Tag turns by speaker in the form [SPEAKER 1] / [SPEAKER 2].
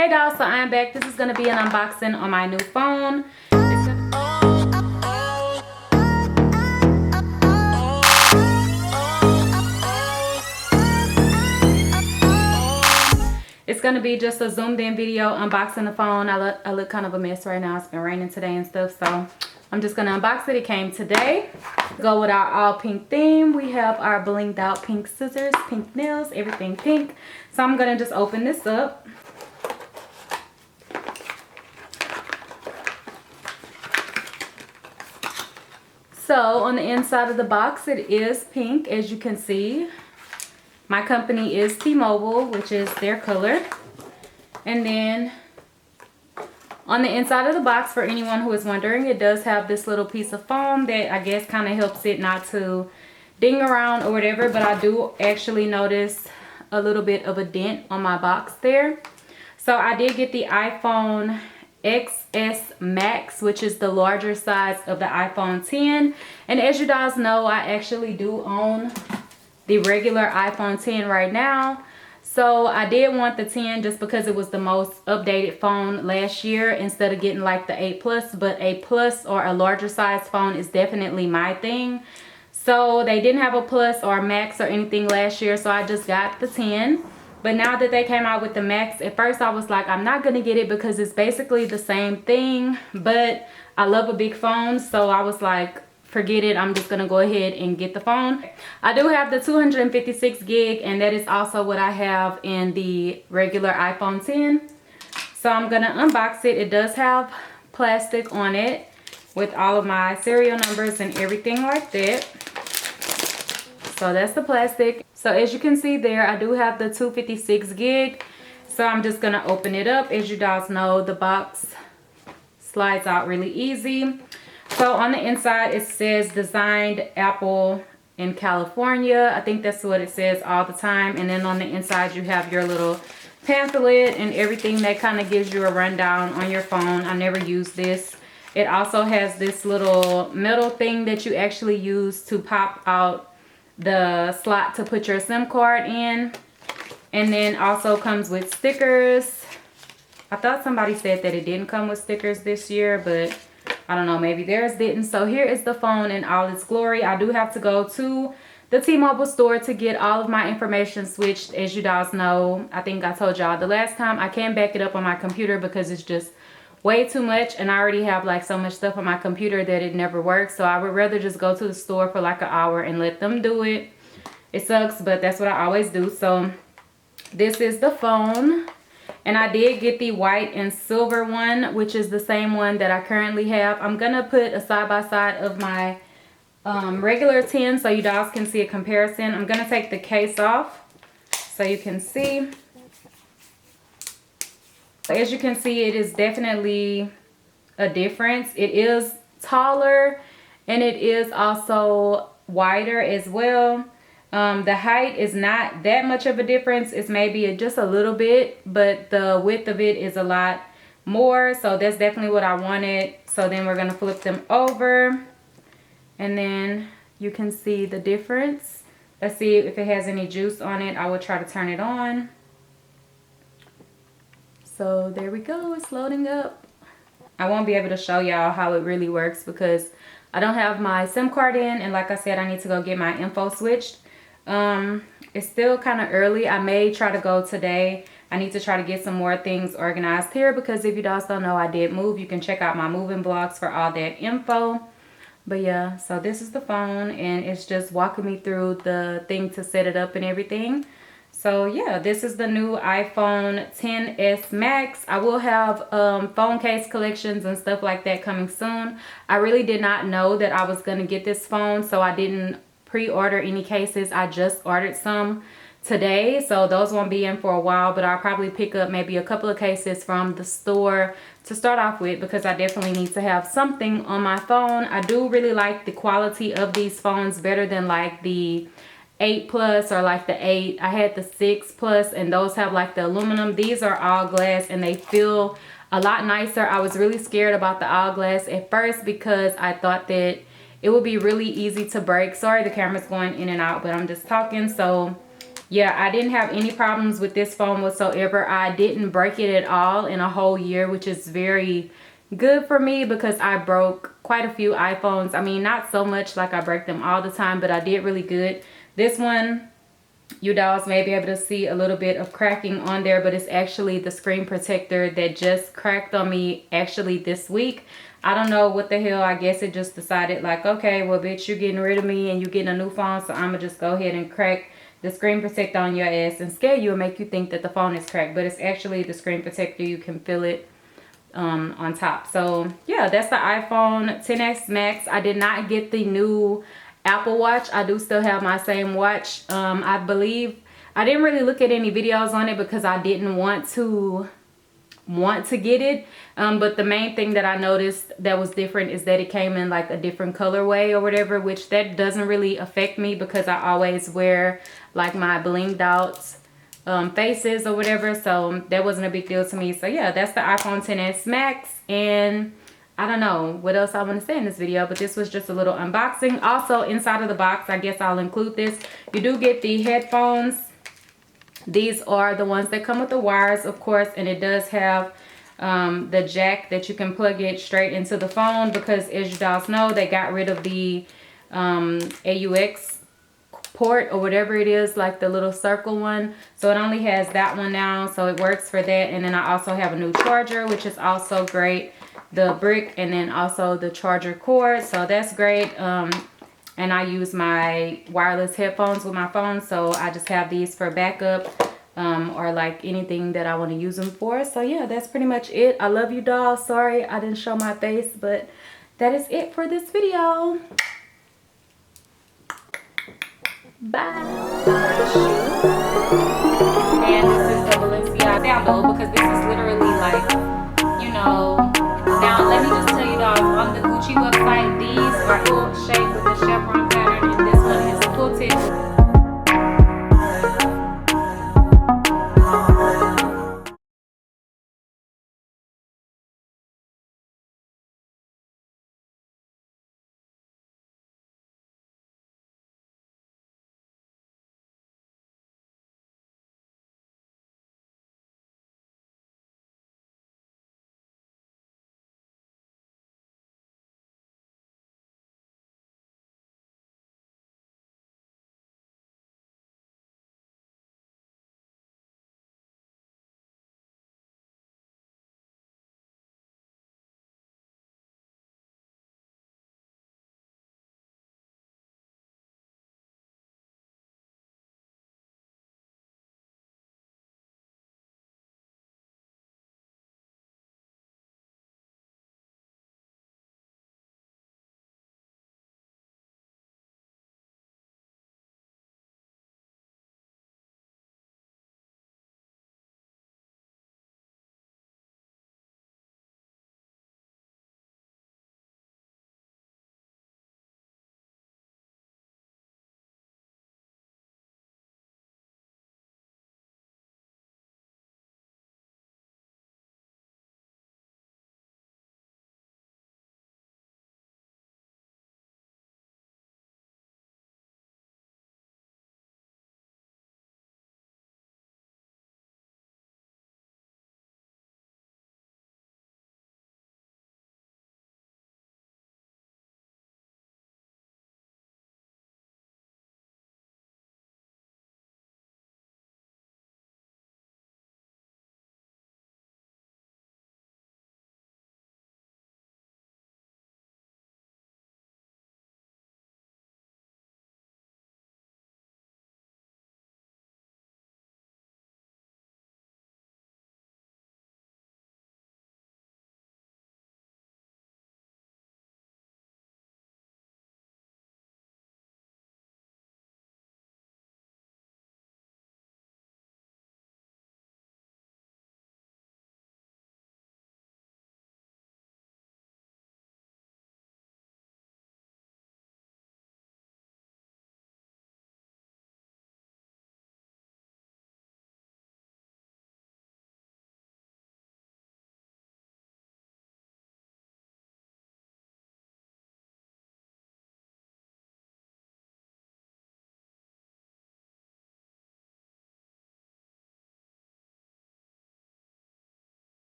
[SPEAKER 1] Hey dolls, so I am back. This is going to be an unboxing on my new phone. It's going to be just a zoomed in video unboxing the phone. I look kind of a mess right now. It's been raining today and stuff, so I'm just going to unbox it. It came today. Go with our all pink theme. We have our blinged out pink scissors, pink nails, everything pink. So I'm going to just open this up. So on the inside of the box, it is pink, as you can see. My company is T-Mobile, which is their color. And then on the inside of the box, for anyone who is wondering, it does have this little piece of foam that I guess kind of helps it not to ding around or whatever. But I do actually notice a little bit of a dent on my box there. So I did get the iPhone XS Max, which is the larger size of the iPhone 10. And as you guys know, I actually do own the regular iPhone 10 right now. So I did want the 10 just because it was the most updated phone last year instead of getting like the 8 Plus. But a Plus or a larger size phone is definitely my thing. So they didn't have a Plus or a Max or anything last year, so I just got the 10. But now that they came out with the Max, at first I was like, I'm not going to get it because it's basically the same thing. But I love a big phone, so I was like, forget it. I'm just going to go ahead and get the phone. I do have the 256 gig, and that is also what I have in the regular iPhone 10. So I'm going to unbox it. It does have plastic on it with all of my serial numbers and everything like that. So that's the plastic. So as you can see there, I do have the 256 gig. So I'm just going to open it up. As you guys know, the box slides out really easy. So on the inside, it says designed Apple in California. I think that's what it says all the time. And then on the inside, you have your little pamphlet and everything that kind of gives you a rundown on your phone. I never used this. It also has this little metal thing that you actually use to pop out the slot to put your SIM card in. And then also comes with stickers. I thought somebody said that it didn't come with stickers this year, but I don't know, maybe theirs didn't. So here is the phone in all its glory. I do have to go to the T-Mobile store to get all of my information switched. As you guys know, I think I told y'all the last time, I can't back it up on my computer because it's just way too much, and I already have like so much stuff on my computer that it never works. So I would rather just go to the store for like an hour and let them do it. It sucks, but that's what I always do. So this is the phone, and I did get the white and silver one, which is the same one that I currently have. I'm gonna put a side-by-side of my regular 10 so you guys can see a comparison. I'm gonna take the case off so you can see. As you can see, it is definitely a difference. It is taller and it is also wider as well. The height is not that much of a difference. It's maybe just a little bit, but the width of it is a lot more. So that's definitely what I wanted. So then we're going to flip them over and then you can see the difference. Let's see if it has any juice on it. I will try to turn it on. So there we go, it's loading up. I won't be able to show y'all how it really works because I don't have my SIM card in, and like I said, I need to go get my info switched. It's still kind of early. I may try to go today. I need to try to get some more things organized here because if you guys don't know, I did move. You can check out my moving blogs for all that info. But yeah, so this is the phone, and it's just walking me through the thing to set it up and everything. So yeah, this is the new iPhone XS Max. I will have phone case collections and stuff like that coming soon. I really did not know that I was going to get this phone, so I didn't pre-order any cases. I just ordered some today, so those won't be in for a while, but I'll probably pick up maybe a couple of cases from the store to start off with because I definitely need to have something on my phone. I do really like the quality of these phones better than like the 8 Plus or like the 8. I had the 6 Plus and those have like the aluminum. These are all glass and they feel a lot nicer. I was really scared about the all glass at first because I thought that it would be really easy to break. Sorry, the camera's going in and out, but I'm just talking. So yeah, I didn't have any problems with this phone whatsoever. I didn't break it at all in a whole year, which is very good for me because I broke quite a few iPhones. I mean, not so much like I break them all the time, but I did really good. This one, you dolls may be able to see a little bit of cracking on there, but it's actually the screen protector that just cracked on me actually this week. I don't know what the hell. I guess it just decided like, okay, well, bitch, you're getting rid of me and you're getting a new phone, so I'm gonna just go ahead and crack the screen protector on your ass and scare you and make you think that the phone is cracked, but it's actually the screen protector. You can feel it on top. So yeah, that's the iPhone XS Max. I did not get the new Apple Watch. I do still have my same watch. I believe I didn't really look at any videos on it because I didn't want to get it, but the main thing that I noticed that was different is that it came in like a different colorway or whatever, which that doesn't really affect me because I always wear like my blinged out faces or whatever, so that wasn't a big deal to me. So yeah, that's the iPhone XS Max, and I don't know what else I want to say in this video, but this was just a little unboxing. Also, inside of the box, I guess I'll include this. You do get the headphones. These are the ones that come with the wires, of course, and it does have the jack that you can plug it straight into the phone because, as you guys know, they got rid of the AUX port or whatever it is, like the little circle one. So it only has that one now, so it works for that. And then I also have a new charger, which is also great. The brick, and then also the charger cord, so that's great. And I use my wireless headphones with my phone, so I just have these for backup or like anything that I want to use them for. So yeah, that's pretty much it. I love you, doll. Sorry I didn't show my face, but that is it for this video. Bye. And this is the Balenciaga sandal because this is literally like, you know. Now let me just tell you, doll, on the Gucci website, these are all shaped with the chevron